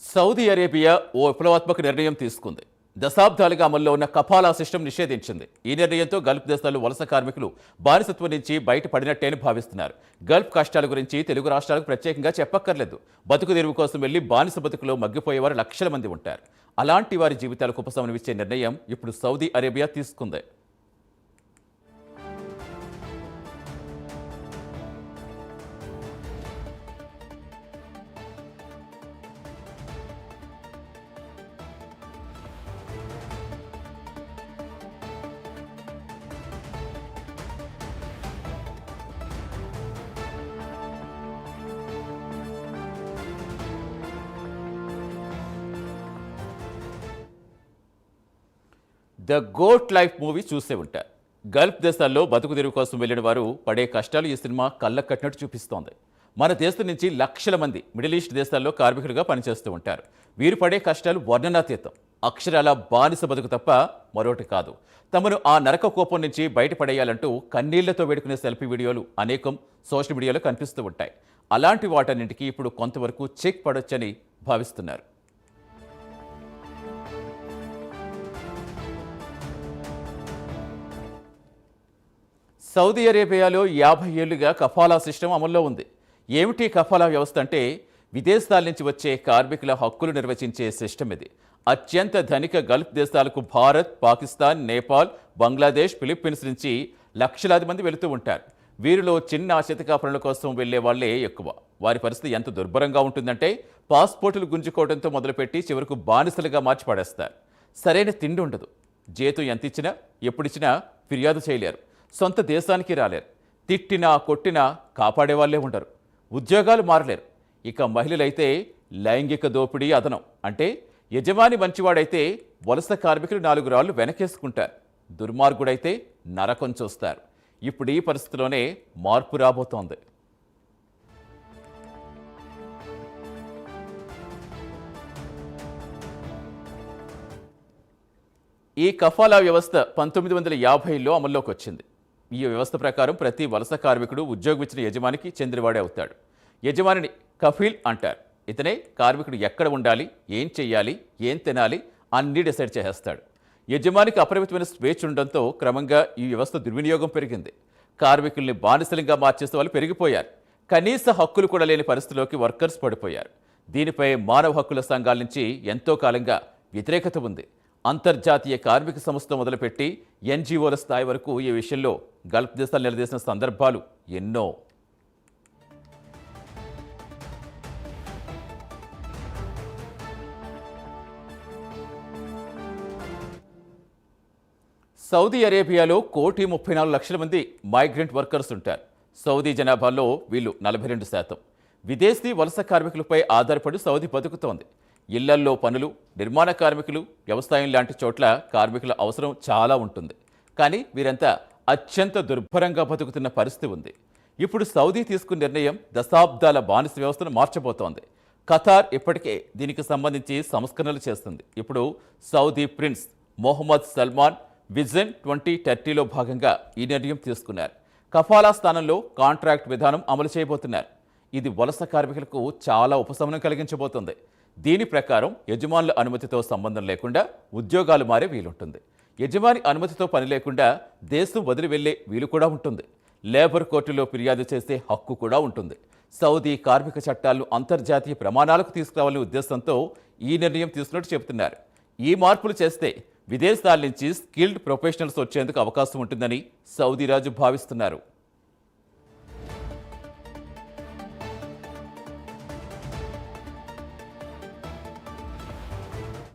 Saudi Arabia ఓ విప్లవాత్మక నిర్ణయం తీసుకుంది. దశాబ్దాలుగా అమల్లో ఉన్న కఫాలా సిస్టమ్ నిషేధించింది. ఈ నిర్ణయంతో గల్ఫ్ దేశాలు వలస కార్మికులు బానిసత్వం నుంచి బయటపడినట్టేని భావిస్తున్నారు. గల్ఫ్ కష్టాల గురించి తెలుగు రాష్ట్రాలకు ప్రత్యేకంగా చెప్పక్కర్లేదు. బతుకు తెరువు కోసం వెళ్లి బానిస బతుకులో మగ్గిపోయేవారు లక్షల మంది ఉంటారు. అలాంటి వారి జీవితాలకు ఉపశమనమిచ్చే నిర్ణయం ఇప్పుడు సౌదీ అరేబియా తీసుకుంది. ద గోట్ లైఫ్ మూవీ చూసే ఉంటారు. గల్ఫ్ దేశాల్లో బతుకు తెరువు కోసం వెళ్లిన వారు పడే కష్టాలు ఈ సినిమా కళ్ళకు కట్టినట్టు చూపిస్తోంది. మన దేశం నుంచి లక్షల మంది మిడిల్ ఈస్ట్ దేశాల్లో కార్మికులుగా పనిచేస్తూ ఉంటారు. వీరు పడే కష్టాలు వర్ణనాతీతం. అక్షరాల బానిస బతుకు తప్ప మరొకటి కాదు. తమను ఆ నరక కోపం నుంచి బయటపడేయాలంటూ కన్నీళ్లతో వేడుకునే సెల్ఫీ వీడియోలు అనేకం సోషల్ మీడియాలో కనిపిస్తూ ఉంటాయి. అలాంటి వాటన్నింటికి ఇప్పుడు కొంతవరకు చెక్ పడొచ్చని భావిస్తున్నారు. సౌదీ అరేబియాలో 50 ఏళ్లుగా కఫాలా సిస్టమ్ అమల్లో ఉంది. ఏమిటి కఫాలా వ్యవస్థ అంటే విదేశాల నుంచి వచ్చే కార్మికుల హక్కులు నిర్వచించే సిస్టమ్ ఇది. అత్యంత ధనిక గల్ఫ్ దేశాలకు భారత్, పాకిస్తాన్, నేపాల్, బంగ్లాదేశ్, ఫిలిప్పీన్స్ నుంచి లక్షలాది మంది వెళుతూ ఉంటారు. వీరిలో చిన్న చితకా పనుల కోసం వెళ్లే వాళ్లే ఎక్కువ. వారి పరిస్థితి ఎంత దుర్భరంగా ఉంటుందంటే పాస్పోర్టులు గుంజుకోవడంతో మొదలుపెట్టి చివరకు బానిసలుగా మార్చి పడేస్తారు. సరైన తిండి ఉండదు. జీతం ఎంత ఇచ్చినా ఎప్పుడిచ్చినా ఫిర్యాదు చేయలేరు. సొంత దేశానికి రాలేరు. తిట్టినా కొట్టినా కాపాడేవాళ్లే ఉండరు. ఉద్యోగాలు మారలేరు. ఇక మహిళలైతే లైంగిక దోపిడీ అదనం. అంటే యజమాని మంచివాడైతే వలస కార్మికులు 4 రాళ్లు వెనకేసుకుంటారు. దుర్మార్గుడైతే నరకం చూస్తారు. ఇప్పుడు ఈ పరిస్థితిలోనే మార్పు రాబోతోంది. ఈ కఫాలా వ్యవస్థ 1950లో అమల్లోకి వచ్చింది. ఈ వ్యవస్థ ప్రకారం ప్రతి వలస కార్మికుడు ఉద్యోగం ఇచ్చిన యజమానికి చెందినవాడే అవుతాడు. యజమానిని కఫీల్ అంటారు. ఇతనే కార్మికుడు ఎక్కడ ఉండాలి, ఏం చెయ్యాలి, ఏం తినాలి అన్నీ డిసైడ్ చేసేస్తాడు. యజమానికి అపరిమితమైన స్వేచ్ఛ ఉండడంతో క్రమంగా ఈ వ్యవస్థ దుర్వినియోగం పెరిగింది. కార్మికుల్ని బానిసలుగా మార్చేసే వాళ్ళు పెరిగిపోయారు. కనీస హక్కులు కూడా లేని పరిస్థితిలోకి వర్కర్స్ పడిపోయారు. దీనిపై మానవ హక్కుల సంఘాల నుంచి ఎంతో కాలంగా వ్యతిరేకత ఉంది. అంతర్జాతీయ కార్మిక సంస్థ మొదలుపెట్టి ఎన్జీఓల స్థాయి వరకు ఈ విషయంలో గల్ఫ్ దేశాలు నిలదీసిన సందర్భాలు ఎన్నో. సౌదీ అరేబియాలో 1,34,00,000 మంది మైగ్రెంట్ వర్కర్స్ ఉంటారు. సౌదీ జనాభాలో వీళ్ళు 42%. విదేశీ వలస కార్మికులపై ఆధారపడి సౌదీ బతుకుతోంది. ఇళ్లల్లో పనులు, నిర్మాణ కార్మికులు, వ్యవసాయం లాంటి చోట్ల కార్మికుల అవసరం చాలా ఉంటుంది. కానీ వీరంతా అత్యంత దుర్భరంగా బతుకుతున్న పరిస్థితి ఉంది. ఇప్పుడు సౌదీ తీసుకున్న నిర్ణయం దశాబ్దాల బానిస వ్యవస్థను మార్చబోతోంది. ఖతార్ ఇప్పటికే దీనికి సంబంధించి సంస్కరణలు చేస్తుంది. ఇప్పుడు Saudi prince Mohammed Salman vision 2030లో భాగంగా ఈ నిర్ణయం తీసుకున్నారు. కఫాలా స్థానంలో కాంట్రాక్ట్ విధానం అమలు చేయబోతున్నారు. ఇది వలస కార్మికులకు చాలా ఉపశమనం కలిగించబోతుంది. దీని ప్రకారం యజమానుల అనుమతితో సంబంధం లేకుండా ఉద్యోగాలు మారే వీలుంటుంది. యజమాని అనుమతితో పని లేకుండా దేశం వదిలి వెళ్లే వీలు కూడా ఉంటుంది. లేబర్ కోర్టులో ఫిర్యాదు చేసే హక్కు కూడా ఉంటుంది. సౌదీ కార్మిక చట్టాలను అంతర్జాతీయ ప్రమాణాలకు తీసుకురావాలనే ఉద్దేశంతో ఈ నిర్ణయం తీసుకున్నట్టు చెబుతున్నారు. ఈ మార్పులు చేస్తే విదేశాల నుంచి స్కిల్డ్ ప్రొఫెషనల్స్ వచ్చేందుకు అవకాశం ఉంటుందని సౌదీ రాజు భావిస్తున్నారు.